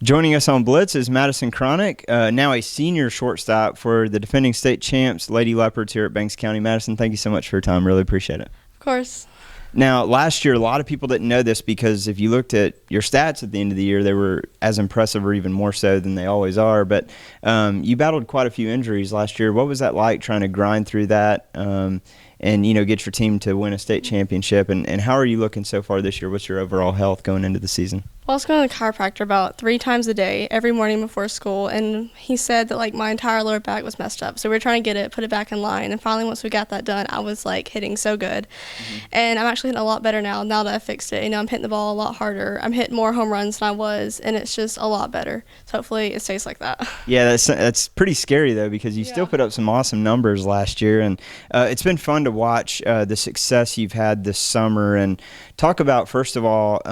Joining us on Blitz is Madison Cronic, now a senior shortstop for the defending state champs, Lady Leopards here at Banks County. Madison, thank you so much for your time. Really appreciate it. Of course. Now, last year, a lot of people didn't know this because if you looked at your stats at the end of the year, they were as impressive or even more so than they always are. But you battled quite a few injuries last year. What was that like trying to grind through that and, get your team to win a state championship? And how are you looking so far this year? What's your overall health going into the season? Well, I was going to the chiropractor about 3 times a day, every morning before school, and he said that, my entire lower back was messed up. So we were trying to get it, put it back in line, and finally once we got that done, I was, hitting so good. Mm-hmm. And I'm actually hitting a lot better now that I fixed it. I'm hitting the ball a lot harder. I'm hitting more home runs than I was, and it's just a lot better. So hopefully it stays like that. Yeah, that's pretty scary, though, because you still put up some awesome numbers last year, and it's been fun to watch the success you've had this summer. And talk about, first of all,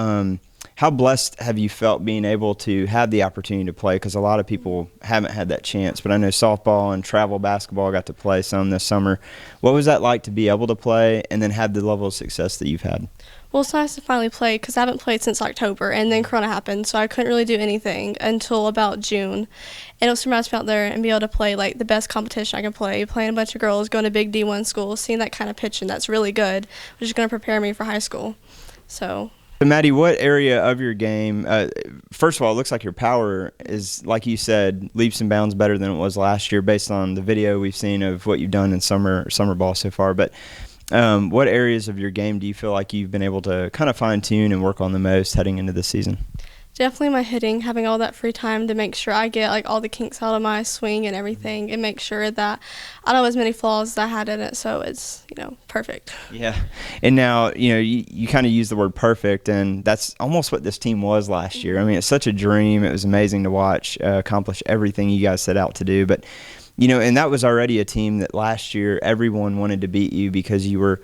how blessed have you felt being able to have the opportunity to play? Because a lot of people haven't had that chance. But I know softball and travel basketball got to play some this summer. What was that like to be able to play and then have the level of success that you've had? Well, it's nice to finally play because I haven't played since October, and then Corona happened, so I couldn't really do anything until about June. And it was nice to be out there and be able to play the best competition I can play, playing a bunch of girls, going to big D1 schools, seeing that kind of pitching that's really good, which is going to prepare me for high school. So Maddie, what area of your game, first of all, it looks like your power is, like you said, leaps and bounds better than it was last year based on the video we've seen of what you've done in summer ball so far. But what areas of your game do you feel like you've been able to kind of fine-tune and work on the most heading into this season? Definitely my hitting, having all that free time to make sure I get all the kinks out of my swing and everything, and make sure that I don't have as many flaws as I had in it, so it's perfect. Yeah, and now you kind of use the word perfect, and that's almost what this team was last year. I mean, it's such a dream. It was amazing to watch accomplish everything you guys set out to do, but and that was already a team that last year everyone wanted to beat you because you were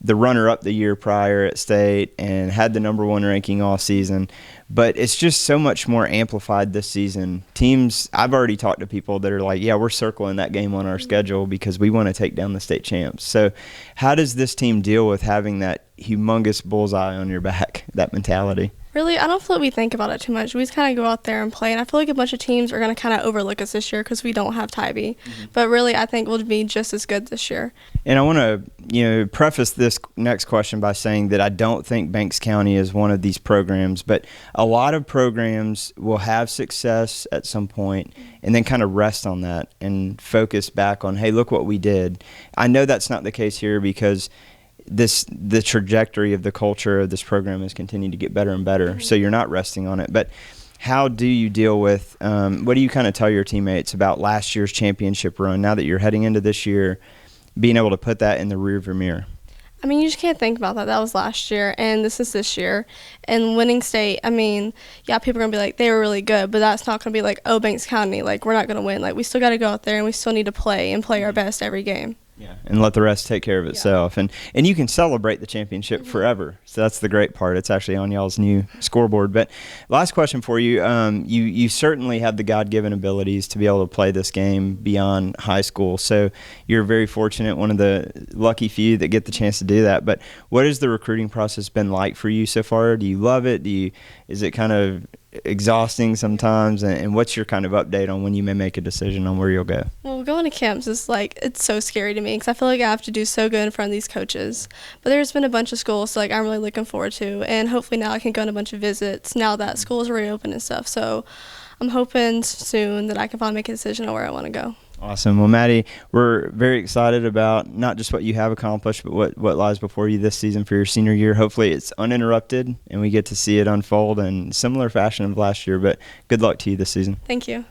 the runner-up the year prior at state and had the number 1 ranking all season. But it's just so much more amplified this season. Teams, I've already talked to people that are like, yeah, we're circling that game on our schedule because we want to take down the state champs. So how does this team deal with having that humongous bullseye on your back, that mentality? Really, I don't feel like we think about it too much. We just kind of go out there and play, and I feel like a bunch of teams are going to kind of overlook us this year because we don't have Tybee. Mm-hmm. But really, I think we'll be just as good this year. And I want to, preface this next question by saying that I don't think Banks County is one of these programs, but a lot of programs will have success at some point and then kind of rest on that and focus back on, hey, look what we did. I know that's not the case here because the trajectory of the culture of this program has continued to get better and better. Mm-hmm. So you're not resting on it. But how do you deal with, what do you kind of tell your teammates about last year's championship run now that you're heading into this year, being able to put that in the rearview mirror? I mean, you just can't think about that. That was last year, and this is this year. And winning state, I mean, yeah, people are going to be like, they were really good, but that's not going to be like, oh, Banks County, we're not going to win. We still got to go out there, and we still need to play and play our best every game. Yeah, and let the rest take care of itself. Yeah. And you can celebrate the championship forever. So that's the great part. It's actually on y'all's new scoreboard. But last question for you. You certainly have the God-given abilities to be able to play this game beyond high school. So you're very fortunate, one of the lucky few that get the chance to do that. But what has the recruiting process been like for you so far? Do you love it? Is it kind of exhausting sometimes, and what's your kind of update on when you may make a decision on where you'll go? Well, going to camps is it's so scary to me because I feel like I have to do so good in front of these coaches, but there's been a bunch of schools I'm really looking forward to, and hopefully now I can go on a bunch of visits now that schools are reopened and stuff. So I'm hoping soon that I can finally make a decision on where I want to go. Awesome. Well, Maddie, we're very excited about not just what you have accomplished, but what lies before you this season for your senior year. Hopefully it's uninterrupted and we get to see it unfold in similar fashion of last year, but good luck to you this season. Thank you.